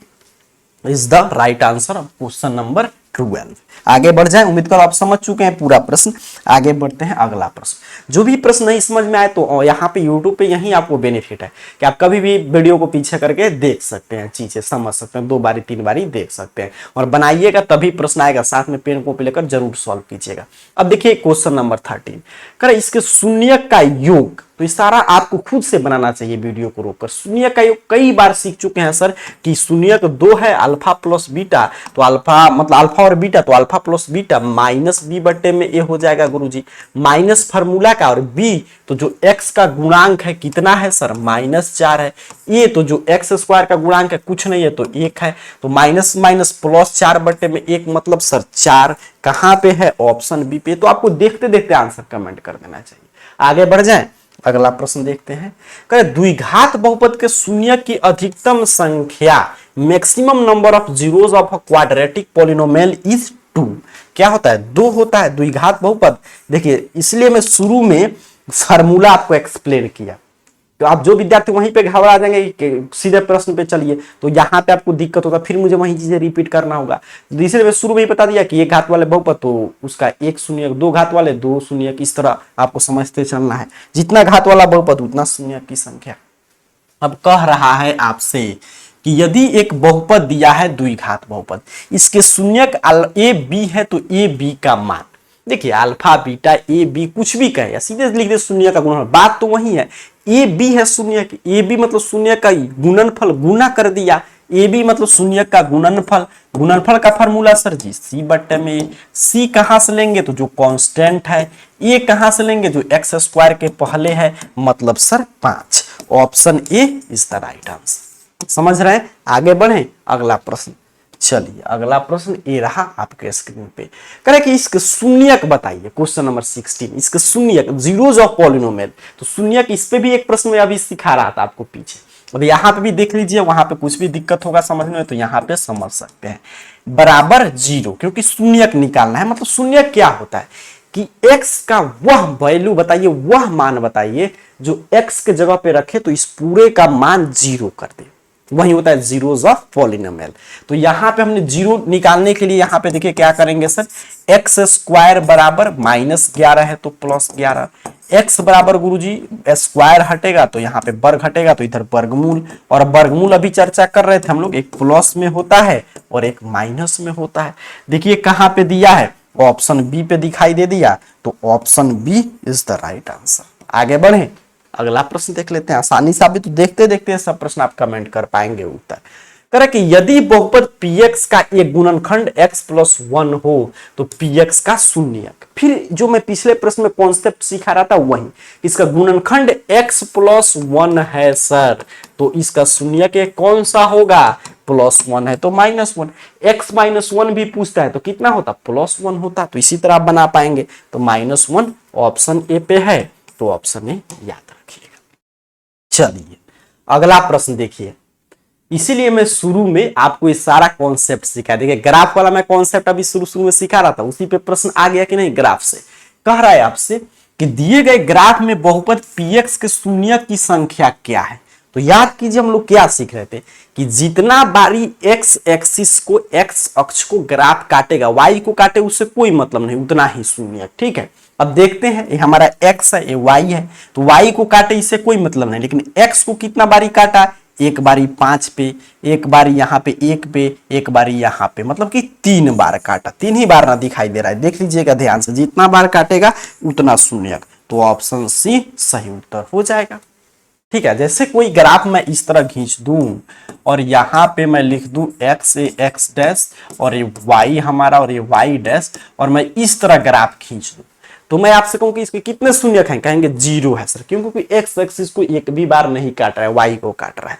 is the right answer of question number 12। आगे बढ़ जाए, उम्मीद करो आप समझ चुके हैं पूरा प्रश्न। आगे बढ़ते हैं, अगला प्रश्न। जो भी प्रश्न नहीं समझ में आए तो यहाँ पे यूट्यूब पे यही आपको बेनिफिट है कि आप कभी भी वीडियो को पीछे करके देख सकते हैं, चीजें समझ सकते हैं, 2 बारी 3 बारी देख सकते हैं, और बनाइएगा तभी प्रश्न आएगा। साथ में पेन कॉपी लेकर जरूर सॉल्व कीजिएगा। अब देखिए क्वेश्चन नंबर 13, करे इसके शून्य का योग, तो इस सारा आपको खुद से बनाना चाहिए वीडियो को रोककर। शून्य का योग कई बार सीख चुके हैं सर कि शून्य तो 2 है, अल्फा प्लस बीटा, तो अल्फा मतलब अल्फा और बीटा, तो alpha plus beta minus B बट्टे में ए हो जाएगा गुरुजी, माइनस फार्मूला का, और बी तो जो एक्स का गुणांक है कितना है सर -4 है। ए तो जो एक्स स्क्वायर का गुणांक है कुछ नहीं है, तो 1 है। तो माइनस माइनस प्लस 4 बट्टे में 1 मतलब सर 4। कहां पे है, ऑप्शन बी पे। तो आपको देखते देखते आंसर कमेंट कर देना चाहिए। आगे बढ़ जाए, अगला प्रश्न देखते हैं। कहे द्विघात बहुपद के शून्य की अधिकतम संख्या, maximum number of zeros of a quadratic polynomial is 2। क्या होता है, 2 होता है द्विघात बहुपद। देखिए इसलिए मैं शुरू में फार्मूला आपको एक्सप्लेन किया, तो आप जो विद्यार्थी वहीं पे घबरा जाएंगे कि सीधे प्रश्न पे चलिए, तो यहाँ पे आपको दिक्कत होगा, फिर मुझे वही चीजें रिपीट करना होगा। दूसरे में शुरू में ही बता दिया कि एक घात वाले बहुपद तो उसका 1 शून्य, 2 घात वाले 2 शून्य, इस तरह आपको समझते चलना है। जितना घात वाला बहुपद उतना शून्य की संख्या। अब कह रहा है आपसे कि यदि एक बहुपद दिया है द्विघात बहुपद, इसके शून्यक ए बी है, तो ए बी का मान, देखिए अल्फा बीटा ए बी कुछ भी कहे या सीधे लिख दे शून्य का गुणनफल, बात तो वही है। ए बी है शून्य की, ए बी मतलब शून्य का गुणनफल, गुना कर दिया, ए बी मतलब शून्य का गुणनफल। गुणनफल का फार्मूला सर जी सी बट्टे में, सी कहां से लेंगे तो जो कांस्टेंट है, ए कहां से लेंगे जो एक्स स्क्वायर के पहले है, मतलब sir 5। Option A is the right answer. समझ रहे हैं, आगे बढ़े, अगला प्रश्न। चलिए अगला प्रश्न ये रहा आपके स्क्रीन पे। कह रहे कि इसके शून्यक बताइए, क्वेश्चन नंबर 16, इसके शून्यक, जीरोस ऑफ पॉलिनोमियल। तो शून्यक इस पे भी एक प्रश्न में अभी सिखा रहा था आपको पीछे, अब यहाँ पे भी देख लीजिए, वहां पे कुछ भी दिक्कत होगा समझने में तो यहाँ पे समझ सकते हैं। बराबर 0, क्योंकि शून्यक निकालना है। मतलब शून्यक क्या होता है कि x का वह वैल्यू बताइए, वह मान बताइए जो x के जगह पे रखे तो इस पूरे का मान 0 कर दे, वही होता है जीरोस ऑफ पॉलिनोमियल। तो यहां पे हमने 0 निकालने के लिए यहां पे देखिए क्या करेंगे सर, एक्स स्क्वायर बराबर -11 है तो +11, एक्स बराबर गुरुजी स्क्वायर हटेगा तो यहाँ पे वर्ग हटेगा, तो इधर वर्गमूल, और वर्गमूल अभी चर्चा कर रहे थे हम लोग, एक प्लस में होता है और एक माइनस में होता है। देखिए कहां पे दिया है, ऑप्शन बी पे दिखाई दे दिया, तो option B is the right answer. आगे बढ़े, अगला प्रश्न देख लेते हैं। आसानी से अभी तो देखते देखते सब प्रश्न आप कमेंट कर पाएंगे उत्तर। करे कि यदि बहुपद px का एक गुणनखंड x प्लस 1 हो तो px का शून्यक। फिर जो मैं पिछले प्रश्न में कॉन्सेप्ट सिखा रहा था वही, इसका गुणनखंड x प्लस 1 है सर, तो इसका शून्यक कौन सा होगा, प्लस 1 है तो -1। x -1 भी पूछता है तो कितना होता, +1 होता। तो इसी तरह आप बना पाएंगे। तो -1 ऑप्शन ए पे है, तो ऑप्शन ए याद रखिएगा। चलिए अगला प्रश्न देखिए। इसीलिए मैं शुरू में आपको ये सारा कॉन्सेप्ट सिखा, देखिए ग्राफ वाला मैं कॉन्सेप्ट अभी शुरू में सिखा रहा था, उसी पे प्रश्न आ गया कि नहीं। ग्राफ से कह रहा है आपसे कि दिए गए ग्राफ में बहुपद px के शून्यक की संख्या क्या है। तो याद कीजिए हम लोग क्या सीख रहे थे कि जितना बारी x एक्सिस को, x अक्ष को ग्राफ काटेगा, y को काटे उससे कोई मतलब नहीं, उतना ही शून्यक। ठीक है, अब देखते हैं ये हमारा x है, ये y है, तो y को काटे इससे कोई मतलब नहीं, लेकिन x को कितना बारी काटा, एक बारी 5 पे, एक बारी यहाँ पे 1 पे, एक बारी यहाँ पे, मतलब कि 3 बार काटा। 3 ही बार ना दिखाई दे रहा है, देख लीजिएगा ध्यान से, जितना बार काटेगा उतना शून्यक। तो ऑप्शन सी सही उत्तर हो जाएगा। ठीक है, जैसे कोई ग्राफ मैं इस तरह खींच दूं और यहाँ पे मैं लिख दूं x x डैश और ये y हमारा और ये y डैश, और मैं इस तरह ग्राफ खींच दूं, तो मैं आपसे कहूं कि इसके कितने शून्यक हैं, कहेंगे 0 है सर, क्योंकि x एक्सिस को एक भी बार नहीं काट रहा है, y को काट रहा है।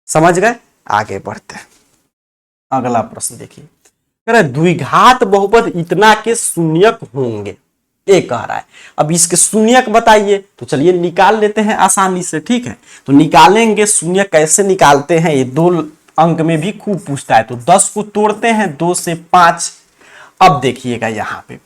समझ गए, आगे बढ़ते हैं। अगला प्रश्न देखिए, कह रहा है द्विघात बहुपद इतना के शून्यक होंगे, ये कह रहा है। अब इसके शून्यक बताइए, तो चलिए निकाल लेते हैं आसानी से। ठीक है, तो निकालेंगे शून्यक, कैसे निकालते हैं, ये 2 अंक में भी खूब पूछता है। तो 10 को तोड़ते हैं 2 से 5। अब देखिएगा यहाँ पे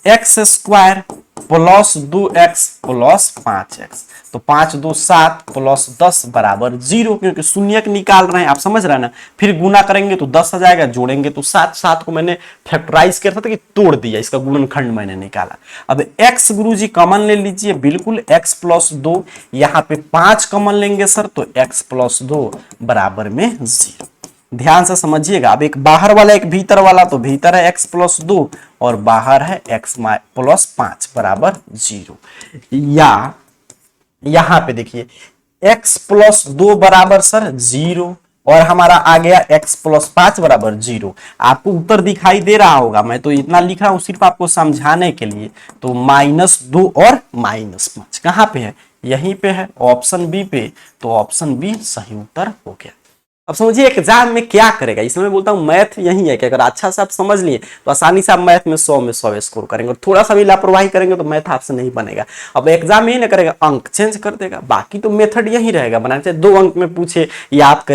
x square plus 2x plus 5x, तो 5 2 7 प्लस 10 बराबर 0, क्योंकि शून्यक निकाल रहे हैं, आप समझ रहे हैं ना। फिर गुना करेंगे तो 10 आ जाएगा, जोड़ेंगे तो 7। 7 को मैंने फैक्टराइज किया था कि तोड़ दिया, इसका गुणनखंड मैंने निकाला। अब x गुरुजी कॉमन ले लीजिए, बिल्कुल x प्लस 2, यहाँ पे 5 कॉमन लेंगे सर, तो x प्लस 2 बराबर में 0। ध्यान से समझिएगा, अब एक बाहर वाला एक भीतर वाला, तो भीतर है x प्लस 2 और बाहर है x प्लस 5 बराबर 0। या यहां पे देखिए x प्लस 2 बराबर सर 0 और हमारा आ गया x प्लस 5 बराबर 0। आपको उत्तर दिखाई दे रहा होगा, मैं तो इतना लिख रहा हूं सिर्फ आपको समझाने के लिए। तो -2 और -5 कहां पे है, यहीं पे है, ऑप्शन बी पे। तो ऑप्शन बी सही उत्तर हो गया। अब समझिए एग्जाम में क्या करेगा, इसलिए मैं बोलता हूँ मैथ यही है कि अगर अच्छा से आप समझ लिए तो आसानी से आप मैथ में 100 में 100 स्कोर करेंगे, और थोड़ा सा भी लापरवाही करेंगे तो मैथ आपसे नहीं बनेगा। अब एग्जाम यही ना करेगा, अंक चेंज कर देगा, बाकी तो मेथड यही रहेगा बनाना, चाहे 2 अंक में पूछे या आपके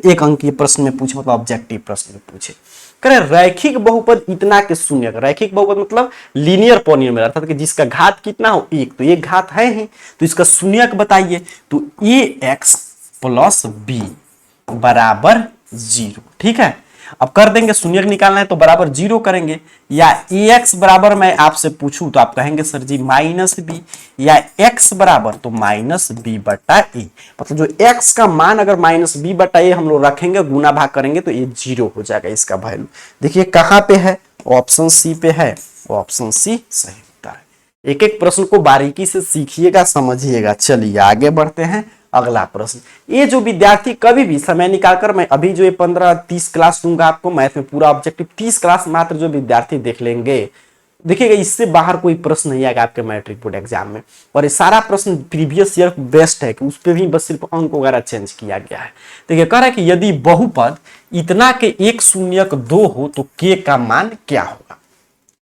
1 अंक के प्रश्न में पूछे, मतलब ऑब्जेक्टिव प्रश्न में पूछे। करे रैखिक बहुपद इतना के शून्यक, रैखिक बहुपद मतलब लीनियर पॉलिनोमियल, अर्थात कि जिसका घात कितना हो 1, तो 1 घात है ही, तो इसका शून्यक बताइए। तो ax प्लस b बराबर 0। ठीक है, अब कर देंगे, शून्यक निकालना है तो बराबर 0 करेंगे। या ax बराबर मैं आपसे पूछूं तो आप कहेंगे सर जी -b, या x बराबर तो -b बटा a, मतलब जो x का मान अगर -b बटा a हम लोग रखेंगे, गुना भाग करेंगे तो ये 0 हो जाएगा इसका वैल्यू। देखिए कहां पे है, ऑप्शन सी पे है, ऑप्शन सी सही होता है। एक एक प्रश्न को बारीकी से सीखिएगा, समझिएगा। चलिए आगे बढ़ते हैं। अगला प्रश्न, ये जो विद्यार्थी कभी भी समय निकालकर, मैं अभी जो ये 15-30 क्लास दूंगा आपको मैथ में पूरा ऑब्जेक्टिव, 30 क्लास मात्र जो विद्यार्थी देख लेंगे, देखिएगा इससे बाहर कोई प्रश्न नहीं आएगा आपके मैट्रिक बोर्ड एग्जाम में। और ये सारा प्रश्न प्रीवियस ईयर बेस्ट है कि उस पर भी बस सिर्फ अंक वगैरह चेंज किया गया है। देखिए कह रहा है कि यदि बहुपद इतना के 1 शून्यक 2 हो तो k का मान क्या होगा।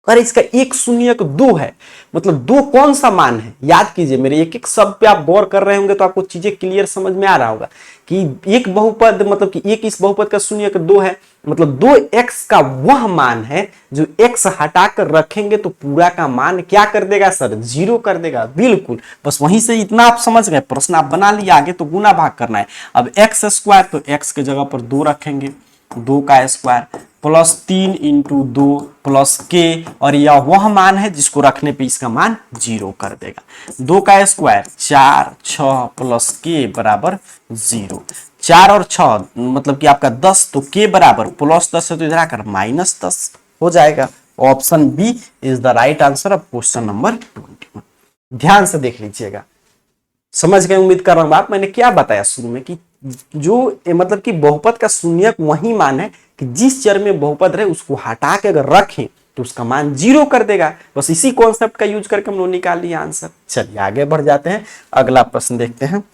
अरे इसका 1 शून्यक 2 है, मतलब 2 कौन सा मान है, याद कीजिए मेरे एक एक शब्द पे आप गौर कर रहे होंगे तो आपको चीजें क्लियर समझ में आ रहा होगा कि एक बहुपद मतलब कि एक इस बहुपद का शून्यक 2 है, मतलब 2x का वह मान है जो x हटाकर रखेंगे तो पूरा का मान क्या कर देगा सर, 0 कर देगा। बिल्कुल, बस वहीं से इतना आप समझ गए, प्रश्न आप बना लिया, आगे तो गुना भाग करना है। अब x स्क्वायर, तो x के जगह पर 2 रखेंगे, 2 का square plus 3 into 2 plus k, और यह वह मान है जिसको रखने पे इसका मान 0 कर देगा। 2 का स्क्वायर 4 6 प्लस k बराबर 0। 4 और 6 मतलब कि आपका 10, तो k बराबर प्लस 10 है तो इधर आकर -10 हो जाएगा। Option B is the right answer of question number 21। ध्यान से देख लीजिएगा, समझ गए उम्मीद कर रहा हूं आप। मैंने क्या बताया शुरू में कि जो मतलब कि बहुपद का शून्यक वही मान है कि जिस चर में बहुपद रहे उसको हटा के अगर रखें तो उसका मान 0 कर देगा। बस इसी कॉन्सेप्ट का यूज करके हम लोग निकाल लिए आंसर। चलिए आगे बढ़ जाते हैं, अगला प्रश्न देखते हैं।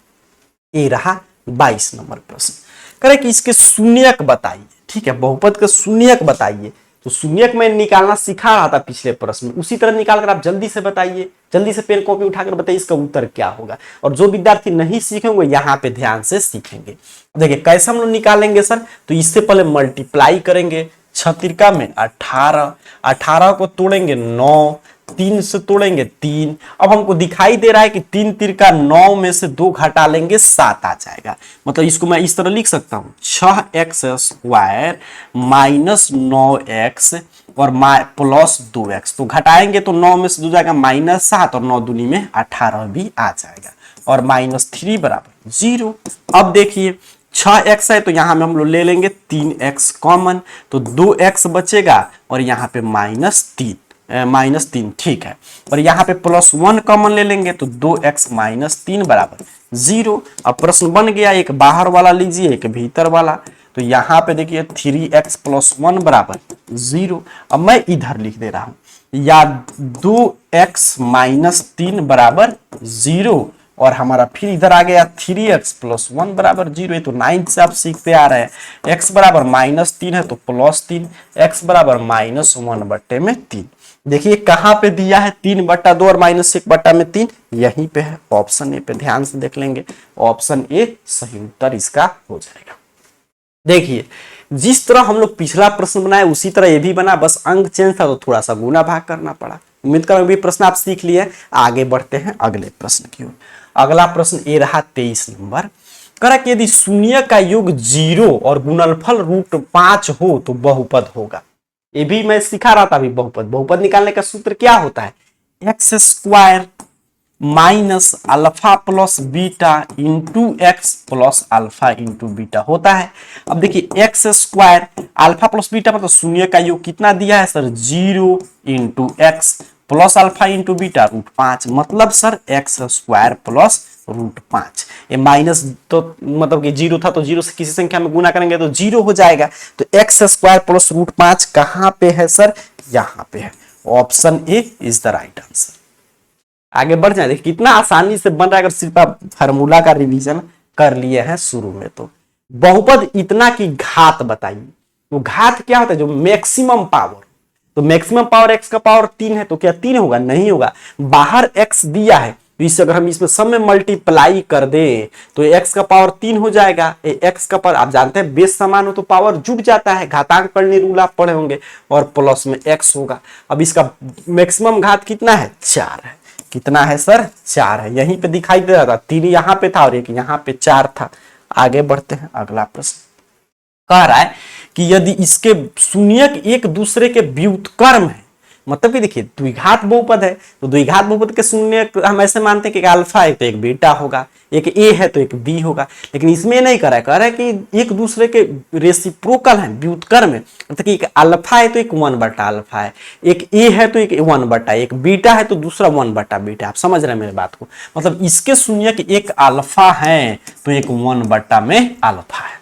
ये रहा 22 नंबर प्रश्न। करें कि इसके शून्यक बताइए। ठीक है, बहुपद का शून्यक बताइए। तो शून्यक में निकालना सिखा रहा था पिछले प्रश्न में, उसी तरह निकालकर आप जल्दी से बताइए, जल्दी से पेन कॉपी उठाकर बताइए इसका उत्तर क्या होगा। और जो विद्यार्थी नहीं सीखेंगे यहाँ पे ध्यान से सीखेंगे। देखिए कैसे हम लोग निकालेंगे सर, तो इससे पहले मल्टीप्लाई करेंगे। 6 तिरका में 18, 18 को तोड़ेंगे 9, 3 से तोड़ेंगे 3। अब हमको दिखाई दे रहा है कि 3 तिरका 9 में से 2 घटा लेंगे 7 आ जाएगा। मतलब इसको मैं इस तरह लिख सकता हूं 6x स्क्वायर माइनस 9x और प्लस 2x। तो घटाएंगे तो 9 में से 2 जाएगा -7 और 9 दूनी में 18 भी आ जाएगा और -3 बराबर 0। अब देखिए 6x है तो यहां में हम लोग ले लेंगे 3x कॉमन, तो 2x बचेगा और यहां पे -3, ठीक है। और यहाँ पे +1 कॉमन ले लेंगे तो 2x -3 बराबर 0। अब प्रश्न बन गया, एक बाहर वाला लीजिए एक भीतर वाला। तो यहाँ पे देखिए 3x + 1 बराबर 0। अब मैं इधर लिख दे रहा हूं या 2x -3 बराबर 0 और हमारा फिर इधर आ गया 3x + 1 बराबर 0। ये तो 9 से आप सीखते आ रहे हैं। x बराबर -3 है तो +3, x बराबर -1/3। देखिए कहां पे दिया है 3/2 और -1/3, यहीं पे है ऑप्शन ए पे। ध्यान से देख लेंगे, ऑप्शन ए सही उत्तर इसका हो जाएगा। देखिए जिस तरह हम लोग पिछला प्रश्न बनाए उसी तरह ये भी बना, बस अंक चेंज था तो थोड़ा सा गुना भाग करना पड़ा। उम्मीद कर भी प्रश्न आप सीख लिए। आगे बढ़ते हैं अगले प्रश्न की ओर। अगला प्रश्न ये रहा 23 नंबर। करा कि यदि शून्य का योग 0 और गुणनफल √5 हो तो बहुपद होगा। ये भी मैं सिखा रहा था अभी। बहुपद निकालने का सूत्र क्या होता है, X square minus alpha plus beta into x plus alpha into beta होता है। अब देखिए x square alpha plus beta मतलब शून्य का योग कितना दिया है sir, 0 into x plus alpha into beta √5, मतलब सर एक्स स्क्वायर प्लस √5। ये माइनस तो मतलब कि 0 था तो 0 से किसी संख्या में गुना करेंगे तो 0 हो जाएगा। तो एक्स स्क्वायर प्लस √5 कहां पे है सर, यहां पे है। Option A is the right answer. आगे बढ़ जाए, देखिए कितना आसानी से बन रहा है अगर सिर्फ आप फार्मूला का रिवीजन कर लिए हैं शुरू में। तो बहुपद इतना की घात बताइए। तो घात क्या होता है, जो मैक्सिमम पावर। तो मैक्सिमम पावर x का पावर 3 है तो क्या 3 होगा, नहीं होगा। बाहर x दिया है तो इसे अगर हम इसमें सब में मल्टीप्लाई कर दे तो x का पावर 3 हो जाएगा। x का पावर आप जानते हैं बेस समान हो तो पावर जुड़ जाता है, घातांक पढ़ने रूल आप पढ़े होंगे, और प्लस में x होगा। अब इसका मैक्सिमम घात कितना है, 4 है। कितना है सर, 4 है। यहीं पे दिखाई दे रहा था 3 यहां पे था और एक यहां पे 4 था। आगे बढ़ते हैं अगला प्रश्न। कह रहा है कि यदि इसके शून्यक एक दूसरे के व्युत्क्रम है, मतलब कि देखिए द्विघात बहुपद है तो द्विघात बहुपद के शून्य हम ऐसे मानते हैं कि एक अल्फा है तो एक बीटा होगा, एक ए है तो एक बी होगा। लेकिन इसमें नहीं कह रहा है कि एक दूसरे के रेसिप्रोकल है, व्युत्क्रम है। मतलब कि एक अल्फा है तो एक 1/अल्फा है, एक ए है तो एक 1/, एक बीटा है तो दूसरा 1/बीटा। आप समझ रहे हैं मेरे बात को। मतलब इसके शून्य के एक अल्फा है तो एक 1/में अल्फा है।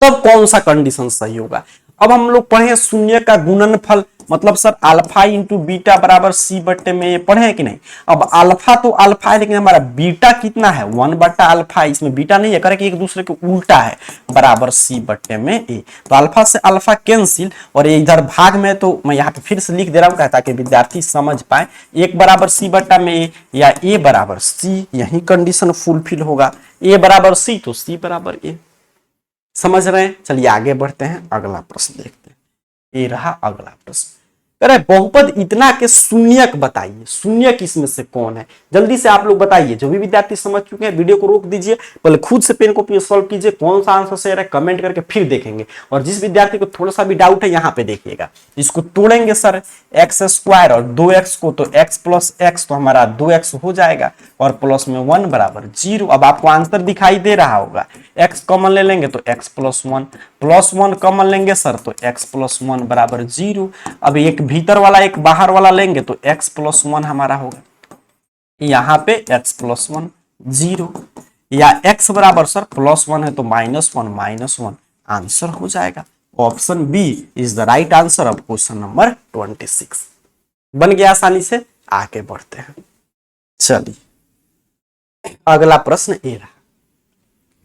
तब कौन सा कंडीशन सही होगा। अब हम लोग पढ़े शून्य का गुणनफल, मतलब सर अल्फा इंटू बीटा बराबर c/, में पढ़े हैं कि नहीं। अब अल्फा तो अल्फा है लेकिन हमारा बीटा कितना है, 1/अल्फा। इसमें बीटा नहीं है, करे कि एक दूसरे के उल्टा है, बराबर c/, में a। तो अल्फा से अल्फा कैंसिल और ये इधर भाग में, तो मैं यहाँ पे फिर से लिख दे रहा हूँ ताकि विद्यार्थी समझ पाए। 1 बराबर c/, में a या a बराबर c, यही कंडीशन फुलफिल होगा। a बराबर c तो c बराबर a। समझ रहे हैं। चलिए आगे बढ़ते हैं, अगला प्रश्न देखते हैं। ये रहा अगला प्रश्न। कह रहे बहुपद इतना के शून्यक बताइए। शून्यक इसमें से कौन है, जल्दी से आप लोग बताइए। जो भी विद्यार्थी समझ चुके हैं वीडियो को रोक दीजिए, पहले खुद से पेन कॉपी सॉल्व कीजिए, कौन सा आंसर सही है कमेंट करके फिर देखेंगे। और जिस विद्यार्थी को थोड़ा सा भी डाउट है यहाँ पे देखिएगा। इसको तोड़ेंगे सर एक्स स्क्वायर और 2x को, तो x प्लस x तो हमारा 2x हो जाएगा और प्लस में 1 बराबर 0। अब आपको आंसर दिखाई दे रहा होगा। x कॉमन ले लेंगे तो x प्लस 1 कॉमन लेंगे सर तो x प्लस 1 बराबर 0। अब एक भीतर वाला एक बाहर वाला लेंगे तो x प्लस 1 हमारा होगा, यहाँ पे x प्लस 1 0। या x बराबर सर +1 है तो -1 आंसर हो जाएगा। Option B is the right answer of question number 26। बन गया आसानी से। आगे बढ़ते हैं। चलिए अगला प्रश्न ये रहा।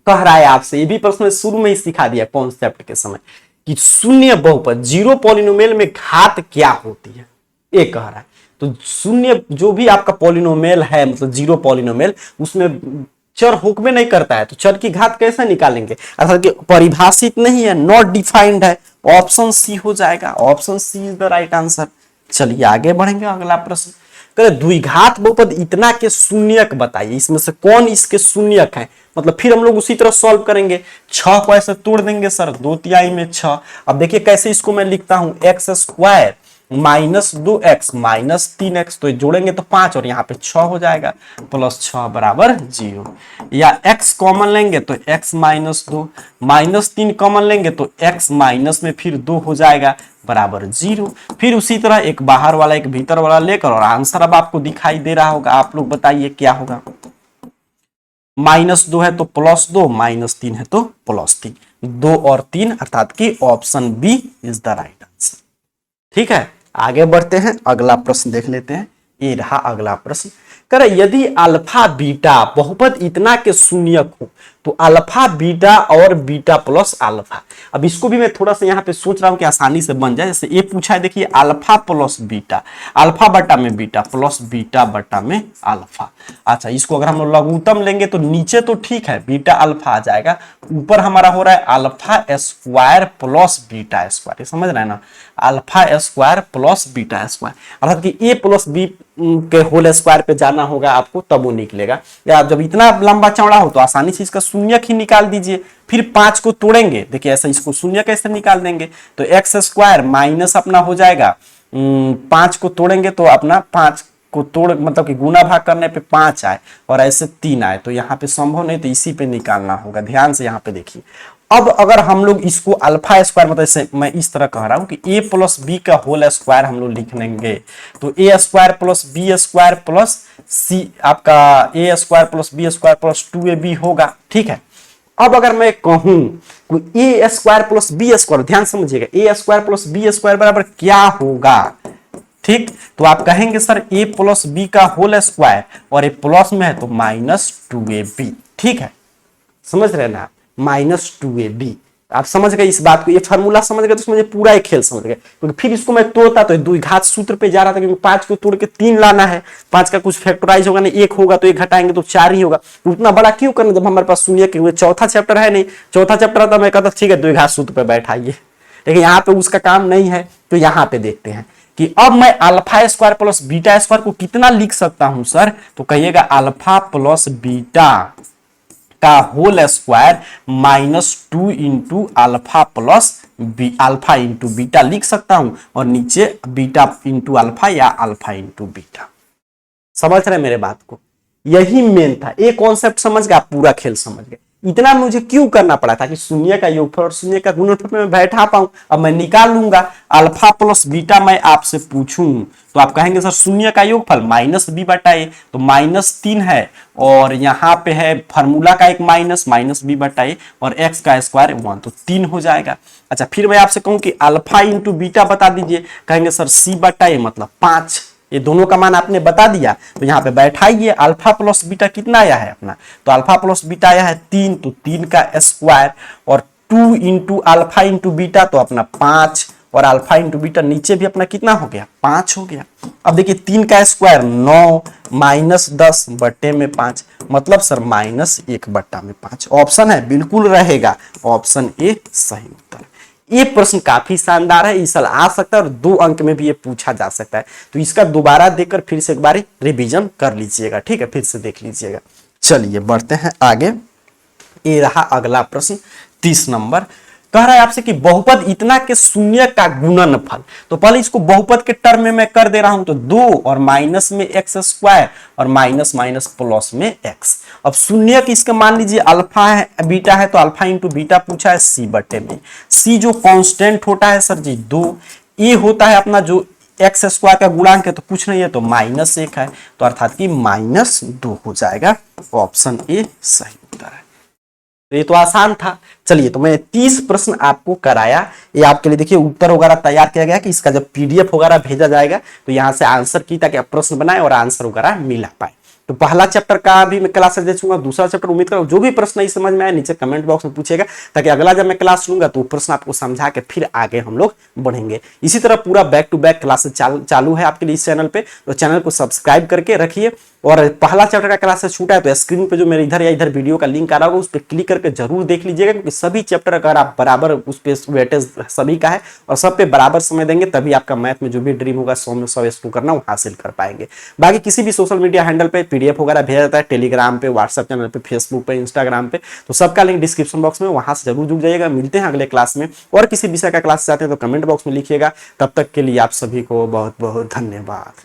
कह रहा है आपसे, ये भी प्रश्न शुरू में ही सिखा दिया कॉन्सेप्ट के समय कि शून्य बहुपद जीरो पॉलिनोमियल में घात क्या होती है, ये कह रहा है। तो शून्य जो भी आपका पॉलिनोमियल है, मतलब जीरो पॉलिनोमियल, उसमें चर होकबे नहीं करता है, तो चर की घात कैसे निकालेंगे, अर्थात कि परिभाषित नहीं है, नॉट डिफाइंड है। ऑप्शन सी हो जाएगा। Option C is the right answer. चलिए आगे बढ़ेंगे। अगला प्रश्न कह द्विघात बहुपद इतना के शून्यक बताइए, इसमें से कौन इसके शून्यक है। मतलब फिर हम लोग उसी तरह सॉल्व करेंगे। 6 को ऐसे तोड़ देंगे सर, 2 में 6। अब देखिए कैसे इसको मैं लिखता हूं, x² -2x -3x, तो जोड़ेंगे तो 5 और यहाँ पे 6 हो जाएगा, +6 बराबर 0। या x कॉमन लेंगे तो x -2 -3 कॉमन लेंगे तो x माइनस में फिर 2 हो जाएगा बराबर 0। फिर उसी तरह एक बाहर वाला एक भीतर वाला लेकर, और आंसर अब आपको दिखाई दे रहा होगा। आप लोग बताइए क्या होगा। -2 है तो +2, -3 है तो +3, 2 और 3 अर्थात कि option B is the right answer. ठीक है, आगे बढ़ते हैं। अगला प्रश्न देख लेते हैं। ये रहा अगला प्रश्न। कर यदि अल्फा बीटा बहुपद इतना के शून्यक हो तो अल्फा बीटा और बीटा प्लस अल्फा। अब इसको भी मैं थोड़ा सा यहाँ पे सोच रहा हूँ कि आसानी से बन जाए। जैसे ये पूछा है, देखिए अल्फा प्लस बीटा, अल्फा बटा में बीटा प्लस बीटा बटा में अल्फा। अच्छा, इसको अगर हम लोग लघुत्तम लेंगे तो नीचे तो ठीक है बीटा अल्फा आ जाएगा, ऊपर हमारा हो रहा है alpha square plus beta square. ये समझ रहे हैं ना, alpha square plus beta square, अर्थात कि ए प्लस बी के होल स्क्वायर पे जाना होगा आपको, तब वो निकलेगा। या जब इतना लंबा चौड़ा हो तो आसानी से इसका शून्यक ही निकाल दीजिए। फिर 5 को तोड़ेंगे, देखिए ऐसा इसको शून्य कैसे निकाल देंगे, तो x² माइनस अपना हो जाएगा 5 को तोड़ेंगे तो अपना 5 को तोड़ मतलब कि गुना भाग करने पे 5 आए और ऐसे 3 आए, तो यहाँ पे संभव नहीं, तो इसी पे निकालना होगा। ध्यान से यहाँ पे देखिए। अब अगर हम लोग इसको अल्फा स्क्वायर, मतलब मैं इस तरह कह रहा हूं कि a प्लस बी का होल स्क्वायर हम लोग लिख लेंगे, तो a² plus b² plus c आपका a² plus b² plus 2ab होगा। ठीक है, अब अगर मैं कहूं a² प्लस b², ध्यान समझिएगा, a² प्लस b² बराबर क्या होगा। ठीक, तो आप कहेंगे सर a प्लस बी का होल स्क्वायर, और a प्लस में है तो -2ab। ठीक है, समझ रहे ना, -2ab। आप समझ गए इस बात को, ये फार्मूला समझ गए तो समझे पूरा एक खेल समझ गए। क्योंकि फिर इसको मैं तोड़ता तो द्विघात सूत्र पे जा रहा था, क्योंकि 5 को तोड़ के 3 लाना है, 5 का कुछ फैक्टराइज होगा नहीं, 1 होगा तो 1 घटाएंगे तो 4 ही होगा। उतना बड़ा क्यों करना जब हमारे पास शून्य के हुए। चौथा चैप्टर है नहीं, चौथा चैप्टर आता मैं कहता ठीक है द्विघात सूत्र पे बैठाइए, लेकिन यहाँ पे उसका काम नहीं है। तो यहाँ पे देखते हैं कि अब मैं alpha square plus beta square को कितना लिख सकता हूं सर, तो कहिएगा अल्फा प्लस बीटा का whole square -2 into alpha plus alpha into beta लिख सकता हूं, और नीचे बीटा इंटू अल्फा या अल्फा इंटू बीटा। समझ रहे मेरे बात को, यही मेन था। एक कॉन्सेप्ट समझ गए, पूरा खेल समझ गए। इतना मुझे क्यों करना पड़ा था कि शून्य का योगफल और शून्य का गुणनफल में मैं बैठा पाऊं। अब मैं निकाल लूंगा अल्फा प्लस बीटा, मैं आपसे पूछूं तो आप कहेंगे सर शून्य का योगफल -b बटा a, तो -3 है, और यहाँ पे है फार्मूला का एक -b बटा a, और x का स्क्वायर 1, तो 3 हो जाएगा। अच्छा, फिर मैं आपसे कहूं कि अल्फा इंटू बीटा बता दीजिए, कहेंगे सर c बटा a मतलब 5। ये दोनों का मान आपने बता दिया, तो यहाँ पे बैठाइए। अल्फा प्लस बीटा कितना आया है अपना, तो अल्फा प्लस बीटा आया है 3, तो 3 का स्क्वायर, और 2 इंटू अल्फा इंटू बीटा तो अपना 5, और अल्फा इंटू बीटा नीचे भी अपना कितना हो गया 5 हो गया। अब देखिए 3 का स्क्वायर 9 -10 बटे में 5, मतलब सर -1 बटा में 5। ऑप्शन है बिल्कुल रहेगा, ऑप्शन ए सही उत्तर। ये प्रश्न काफी शानदार है, इस साल आ सकता है, और 2 अंक में भी ये पूछा जा सकता है। तो इसका दोबारा देखकर फिर से एक बार रिवीजन कर लीजिएगा। ठीक है, फिर से देख लीजिएगा। चलिए बढ़ते हैं आगे। ये रहा अगला प्रश्न 30 नंबर। कह रहा है आपसे कि बहुपद इतना के शून्य का गुणनफल। तो पहले इसको बहुपद के टर्म में मैं कर दे रहा हूं, तो 2 और माइनस में x² और माइनस माइनस प्लस में x। अब शून्य की इसका मान लीजिए अल्फा है बीटा है, तो अल्फा इंटू बीटा पूछा है c बटे में। c जो कांस्टेंट होता है सर जी 2, ए होता है अपना जो एक्स स्क्वायर का गुणांक है तो कुछ नहीं है तो -1 है, तो अर्थात कि -2 हो जाएगा। ऑप्शन ए सही उत्तर है। तो ये तो आसान था। चलिए, तो मैं 30 प्रश्न आपको कराया, ये आपके लिए देखिए उत्तर वगैरह तैयार किया गया कि इसका जब पीडीएफ वगैरह भेजा जाएगा तो यहाँ से आंसर की ताकि आप प्रश्न बनाए और आंसर वगैरह मिला पाए। तो पहला चैप्टर का भी मैं क्लास दे दूंगा, दूसरा चैप्टर उम्मीद करो जो भी प्रश्न नहीं समझ में आया नीचे कमेंट बॉक्स में पूछेगा, ताकि अगला जब मैं क्लास लूंगा तो प्रश्न आपको समझा के फिर आगे हम लोग बढ़ेंगे। इसी तरह पूरा बैक टू बैक क्लासेस चालू है आपके लिए इस चैनल पे, तो चैनल को सब्सक्राइब करके रखिए। और पहला चैप्टर का क्लास छूटा है तो स्क्रीन पे जो मेरे इधर या इधर वीडियो का लिंक आ रहा होगा उस पर क्लिक करके जरूर देख लीजिएगा, क्योंकि सभी चैप्टर अगर आप बराबर उस पर वेटेज सभी का है और सब पे बराबर समय देंगे तभी आपका मैथ में जो भी ड्रीम होगा 100 में 100 स्कोर करना वो हासिल कर पाएंगे। बाकी किसी भी सोशल मीडिया हैंडल पे पीडीएफ वगैरह भेजा जाता है, टेलीग्राम पे, व्हाट्सएप चैनल पे, फेसबुक पे, इंस्टाग्राम पे, तो सबका लिंक डिस्क्रिप्शन बॉक्स में, वहां से जरूर जुड़ जाइएगा। मिलते हैं अगले क्लास में, और किसी विषय का क्लास चाहते हैं तो कमेंट बॉक्स में लिखिएगा। तब तक के लिए आप सभी को बहुत बहुत धन्यवाद।